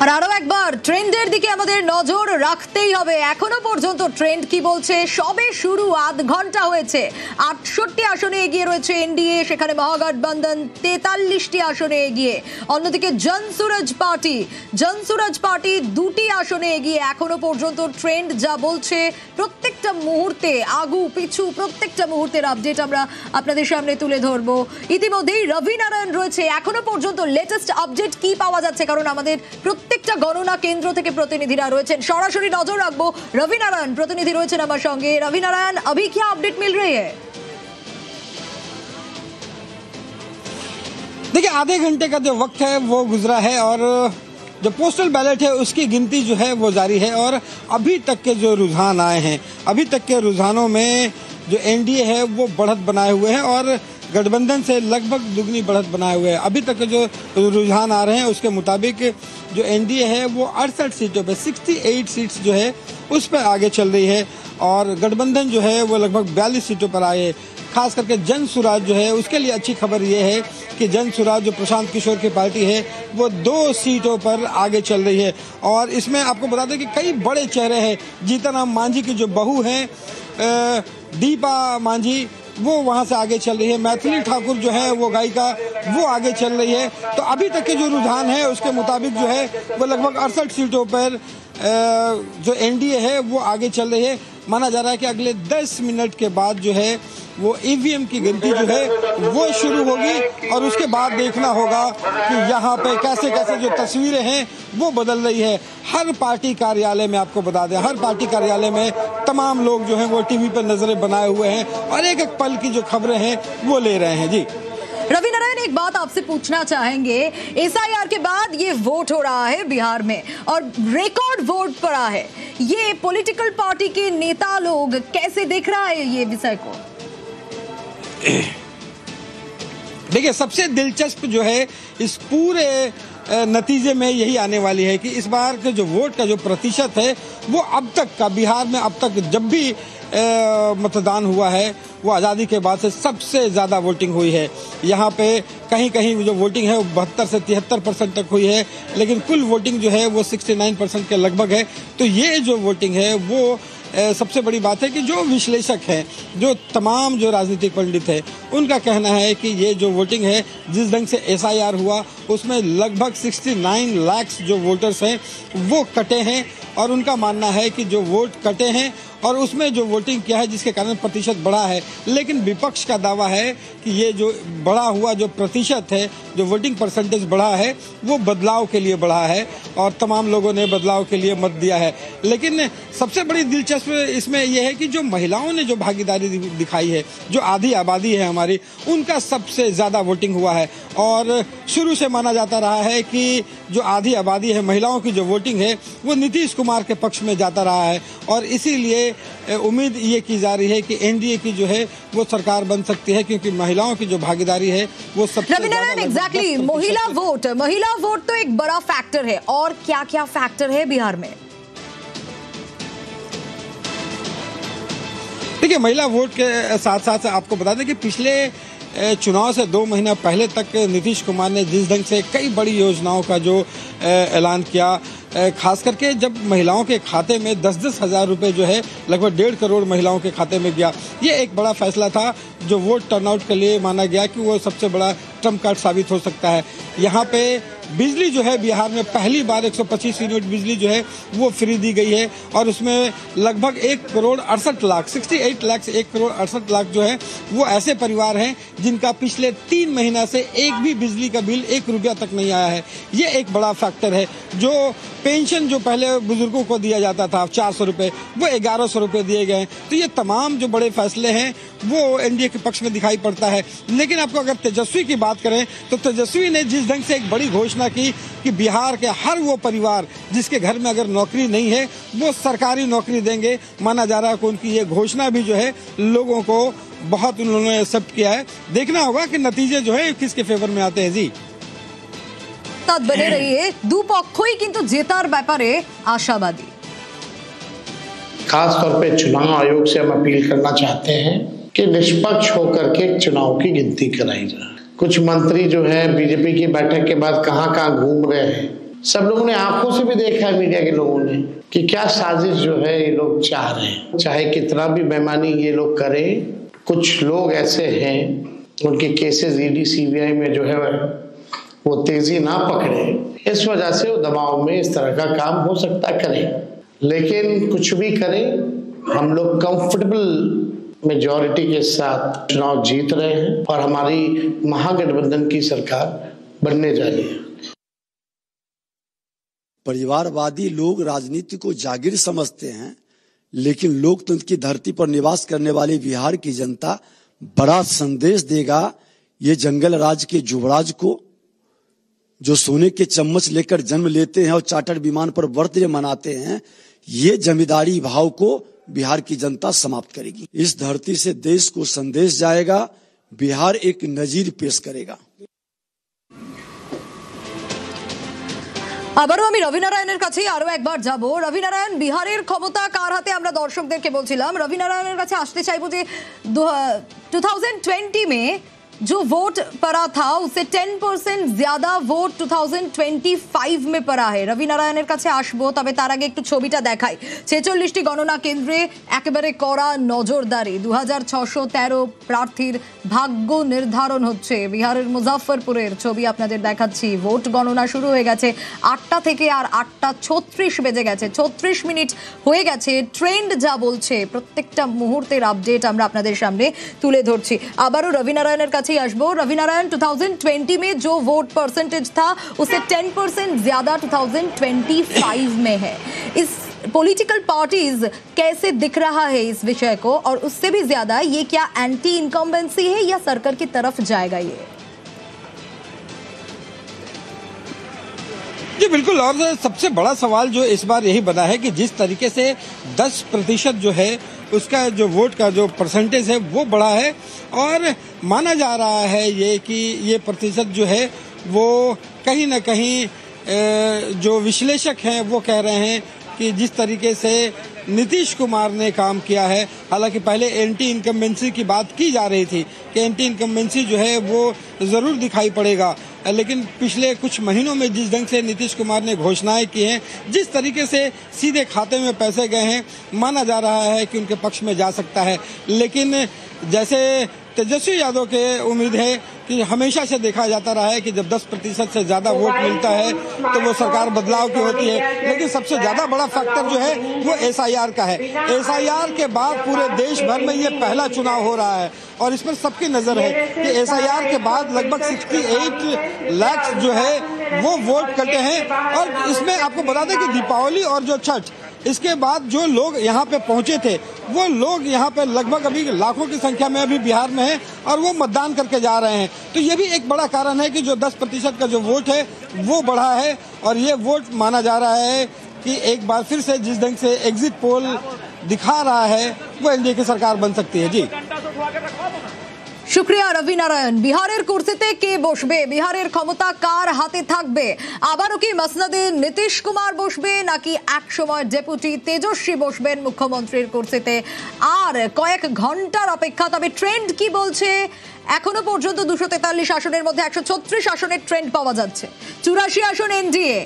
আর আরো একবার ট্রেন্ডের দিকে আমাদের নজর রাখতেই হবে। এখনো পর্যন্ত ট্রেন্ড কি বলছে? সবে শুরু, আধ ঘন্টা হয়েছে। 68 আসনে এগিয়ে রয়েছে এনডিএ, সেখানে মহাগঠবন্ধন 43টি আসনে এগিয়ে। অন্যদিকে জনসুরাজ পার্টি 2টি আসনে এগিয়ে। এখনো পর্যন্ত ট্রেন্ড যা বলছে, প্রত্যেকটা মুহূর্তে আগু পিছু প্রত্যেকটা মুহূর্তের আপডেট আমরা আপনাদের সামনে তুলে ধরবো। ইতিমধ্যেই রবি নারায়ণ রয়েছে। এখনো পর্যন্ত লেটেস্ট আপডেট কি পাওয়া যাচ্ছে? কারণ আমাদের প্রত্যেকটা গণনা কেন্দ্র থেকে প্রতিনিধিরা রয়েছেন, সরাসরি নজর রাখবো। রবি নারায়ণ প্রতিনিধি রয়েছেন আমার সঙ্গে। রবি नारायण, अभी क्या अपडेट मिल रही है? देखिए, आधे घंटे का जो वक्त है वो गुजरा है और जो पोस्टल बैलेट है उसकी गिनती जो है वो जारी है। और अभी तक के जो रुझान आए हैं, अभी तक के रुझानों में जो एनडीए है वो बढ़त बनाए हुए हैं और गठबंधन से लगभग दुगनी बढ़त बनाए हुए हैं। अभी तक के जो रुझान आ रहे हैं उसके मुताबिक जो एनडीए है वो 68 सीटों पे 68 सीट्स जो है उस पर आगे चल रही है और गठबंधन जो है वो लगभग 42 सीटों पर आए। खास करके जन सुराज जो है उसके लिए अच्छी खबर ये है कि जन सुराज जो प्रशांत किशोर की पार्टी है वो 2 सीटों पर आगे चल रही है। और इसमें आपको बता दें कि कई बड़े चेहरे हैं। जीतनराम मांझी की जो बहू हैं दीपा मांझी, वो वहाँ से आगे चल रही है। मैथिली ठाकुर जो है वो गायिका, वो आगे चल रही है। तो अभी तक के जो रुझान है उसके मुताबिक जो है वो लगभग 68 सीटों पर जो एनडीए है वो आगे चल रही है। माना जा रहा है कि अगले 10 मिनट के बाद जो है वो ईवीएम की गिनती जो है वो शुरू होगी और उसके बाद देखना होगा कि यहाँ पे कैसे कैसे जो तस्वीरें हैं वो बदल रही है। हर पार्टी कार्यालय में आपको बता दें, हर पार्टी कार्यालय में तमाम लोग जो हैं वो टीवी पर नजरें बनाए हुए हैं और एक एक पल की जो खबरें हैं वो ले रहे हैं। जी रवि नारायण, एक बात आपसे पूछना चाहेंगे। एसआईआर के बाद ये वोट हो रहा है बिहार में और रिकॉर्ड वोट पड़ा है। ये पॉलिटिकल पार्टी के नेता लोग कैसे देख रहा है ये विषय को? देखिए, सबसे दिलचस्प जो है इस पूरे नतीजे में यही आने वाली है कि इस बार के जो वोट का जो प्रतिशत है वो अब तक का बिहार में अब तक जब भी मतदान हुआ है वो आज़ादी के बाद से सबसे ज़्यादा वोटिंग हुई है। यहाँ पे कहीं कहीं जो वोटिंग है वो 72 से 73% तक हुई है, लेकिन कुल वोटिंग जो है वो 69% के लगभग है। तो ये जो वोटिंग है वो सबसे बड़ी बात है कि जो विश्लेषक हैं, जो तमाम जो राजनीतिक पंडित हैं, उनका कहना है कि ये जो वोटिंग है, जिस ढंग से एसआईआर हुआ उसमें लगभग 69 लाख जो वोटर्स हैं वो कटे हैं और उनका मानना है कि जो वोट कटे हैं और उसमें जो वोटिंग किया है जिसके कारण प्रतिशत बढ़ा है। लेकिन विपक्ष का दावा है कि ये जो बढ़ा हुआ जो प्रतिशत है, जो वोटिंग परसेंटेज बढ़ा है, वो बदलाव के लिए बढ़ा है और तमाम लोगों ने बदलाव के लिए मत दिया है। लेकिन सबसे बड़ी दिलचस्प इसमें यह है कि जो महिलाओं ने जो भागीदारी दिखाई है, जो आधी आबादी है हमारी, उनका सबसे ज़्यादा वोटिंग हुआ है। और शुरू से माना जाता रहा है कि जो आधी आबादी है, महिलाओं की जो वोटिंग है वो नीतीश कुमार के पक्ष में जाता रहा है और इसीलिए उम्मीद ये की जा रही है कि एनडीए की जो है वो सरकार बन सकती है, क्योंकि महिलाओं की जो भागीदारी है वो सबसे एग्जैक्टली महिला वोट तो एक बड़ा फैक्टर है। और क्या क्या फैक्टर है बिहार में? देखिए, महिला वोट के साथ साथ आपको बता दें कि पिछले चुनाव से 2 महीना पहले तक नीतीश कुमार ने जिस ढंग से कई बड़ी योजनाओं का जो ऐलान किया, खास करके जब महिलाओं के खाते में 10-10 हज़ार रुपये जो है लगभग 1.5 करोड़ महिलाओं के खाते में गया, ये एक बड़ा फैसला था जो वोट टर्नआउट के लिए माना गया कि वो सबसे बड़ा ट्रम्प कार्ड साबित हो सकता है। यहाँ पे बिजली जो है बिहार में पहली बार 125 यूनिट बिजली जो है वो फ्री दी गई है और उसमें लगभग 1 करोड़ 68 लाख 68 लाख से 1 करोड़ 68 लाख जो है वो ऐसे परिवार हैं जिनका पिछले 3 महीना से एक भी बिजली का बिल 1 रुपया तक नहीं आया है। ये एक बड़ा फैक्टर है। जो पेंशन जो पहले बुजुर्गों को दिया जाता था 400 रुपये, वो 1100 रुपये दिए गए। तो ये तमाम जो बड़े फैसले हैं वो एनडीए के पक्ष में दिखाई पड़ता है। लेकिन आपको अगर तेजस्वी की बात करें तो तेजस्वी ने जिस ढंग से एक बड़ी घोषणा की कि बिहार के हर वो परिवार जिसके घर में अगर नौकरी नहीं है वो सरकारी नौकरी देंगे, माना जा रहा है कि उनकी ये घोषणा भी जो है लोगों को बहुत उन्होंने एक्सेप्ट किया है। देखना होगा कि नतीजे जो है किसके फेवर में आते हैं। जी बने रहिए, দুপক্ষই কিন্তু জেতার ব্যাপারে আশাবাদী। खास तौर पे चुनाव आयोग से हम अपील करना चाहते हैं कि निष्पक्ष होकर के चुनाव की गिनती कराई जाए। कुछ मंत्री जो है बीजेपी की बैठक के बाद कहां-कहां घूम रहे हैं, सब लोगों ने आंखों से भी देखा है, मीडिया के लोगों ने, कि क्या साजिश जो है ये लोग चाह रहे हैं। चाहे कितना भी बेईमानी ये लोग करें, कुछ लोग ऐसे हैं उनके केसेस ईडी सीबीआई में जो है वो तेजी ना पकड़े, इस वजह से वो दबाव में इस तरह का काम हो सकता करें। लेकिन कुछ भी करें, हम लोग कंफर्टेबल मेजॉरिटी के साथ चुनाव जीत रहे हैं और हमारी महागठबंधन की सरकार बनने जा रही है। परिवारवादी लोग राजनीति को जागीर समझते हैं, लेकिन लोकतंत्र की धरती पर निवास करने वाली बिहार की जनता बड़ा संदेश देगा ये जंगल राज के युवराज को, जो सोने के चम्मच लेकर जन्म लेते हैं और चार्टर्ड विमान पर बर्थडे मनाते हैं। ये जमींदारी भाव को बिहार की जनता समाप्त करेगी। इस धरती से देश को संदेश जाएगा, बिहार एक नजीर पेश करेगा। আবারও আমি রবি নারায়ণের কাছেই আরো একবার যাব। রবি নারায়ণ, বিহারের ক্ষমতা কার হাতে আমরা দর্শকদেরকে বলছিলাম। রবি नारायण কাছে আসতে চাইবো যে 2020 में जो वोट पड़ा था उससे 10% ज्यादा वोट 2025 में पड़ा है। रवि नारायণের কাছে আসবো, তবে তার আগে একটু ছবিটা দেখাই। 46টি গণনা কেন্দ্রে একেবারে কড়া নজরদারি। 2613 প্রার্থীর ভাগ্য নির্ধারণ হচ্ছে। বিহারের মুজাফফরপুরের ছবি আপনাদের দেখাচ্ছি। ভোট গণনা শুরু হয়ে গেছে 8টা থেকে, আর 8:36 বেজে গেছে, 36 মিনিট হয়ে গেছে। ট্রেন্ড যা বলছে প্রত্যেকটা মুহূর্তের আপডেট আমরা আপনাদের সামনে তুলে ধরছি। আবারও রবি नारायণের কাছেই আসবো। रवि नारायण, 2020 में जो वोट परसेंटेज था उससे 10% ज्यादा 2025 में है। इस पॉलिटिकल पार्टीज कैसे दिख रहा है इस विषय को, और उससे भी ज्यादा ये क्या एंटी इनकम्बेंसी है या सरकार की तरफ जाएगा ये? जी बिल्कुल, और सबसे बड़ा सवाल जो इस बार यही बना है कि जिस तरीके से 10% जो है उसका जो वोट का जो परसेंटेज है वो बढ़ा है, और माना जा रहा है ये कि ये प्रतिशत जो है वो कहीं ना कहीं जो विश्लेषक हैं वो कह रहे हैं कि जिस तरीके से नीतीश कुमार ने काम किया है, हालांकि पहले एंटी इनकम्बेंसी की बात की जा रही थी कि एंटी इनकम्बेंसी जो है वो ज़रूर दिखाई पड़ेगा, लेकिन पिछले कुछ महीनों में जिस ढंग से नीतीश कुमार ने घोषणाएं की हैं, जिस तरीके से सीधे खाते में पैसे गए हैं, माना जा रहा है कि उनके पक्ष में जा सकता है। लेकिन जैसे तेजस्वी यादव के उम्मीद है कि हमेशा से देखा जाता रहा है कि जब 10% से ज्यादा वोट मिलता है तो वो सरकार बदलाव की होती है, लेकिन सबसे ज्यादा बड़ा फैक्टर जो है वो एसआईआर का है। एसआईआर के बाद पूरे देश भर में ये पहला चुनाव हो रहा है, और इस पर सबकी नजर है कि एसआईआर के बाद लगभग 68 लाख जो है वो वोट करते हैं। और इसमें आपको बता दें कि दीपावली और जो छठ, इसके बाद जो लोग यहाँ पे पहुंचे थे वो लोग यहाँ पे लगभग अभी लाखों की संख्या में अभी बिहार में हैं, और वो मतदान करके जा रहे हैं। तो ये भी एक बड़ा कारण है कि जो 10% का जो वोट है वो बढ़ा है, और ये वोट माना जा रहा है कि एक बार फिर से जिस ढंग से एग्जिट पोल दिखा रहा है वो एनडीए की सरकार बन सकती है। जी শুক্রিয়া রবি নারায়ণ। বিহারের কুর্সিতে কে বসবে, বিহারের ক্ষমতা কার হাতে থাকবে? আবারও কি মসনদে নীতিশ কুমার বসবে, নাকি একসময় ডেপুটি তেজস্বী বসবেন মুখ্যমন্ত্রীর কুর্সিতে? আর কয়েক ঘন্টার অপেক্ষা। তবে ট্রেন্ড কি বলছে? এখনো পর্যন্ত 243 আসনের মধ্যে 136 আসনের ট্রেন্ড পাওয়া যাচ্ছে। 84 আসন এনডিএ,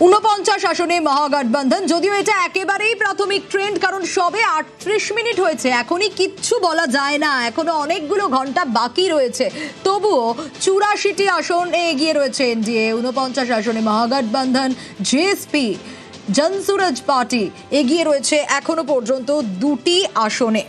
49 আসনে মহাগঠবন্ধন। যদিও এটা একেবারেই প্রাথমিক ট্রেন্ড, কারণ সবে 38 মিনিট হয়েছে, এখনই কিচ্ছু বলা যায় না, এখনো অনেকগুলো ঘন্টা বাকি রয়েছে। তবুও 84টি আসনে এগিয়ে রয়েছে এনডিএ, 49 আসনে মহাগঠবন্ধন। জেএসপি জনসুরাজ পার্টি এগিয়ে রয়েছে এখনো পর্যন্ত 2টি আসনে।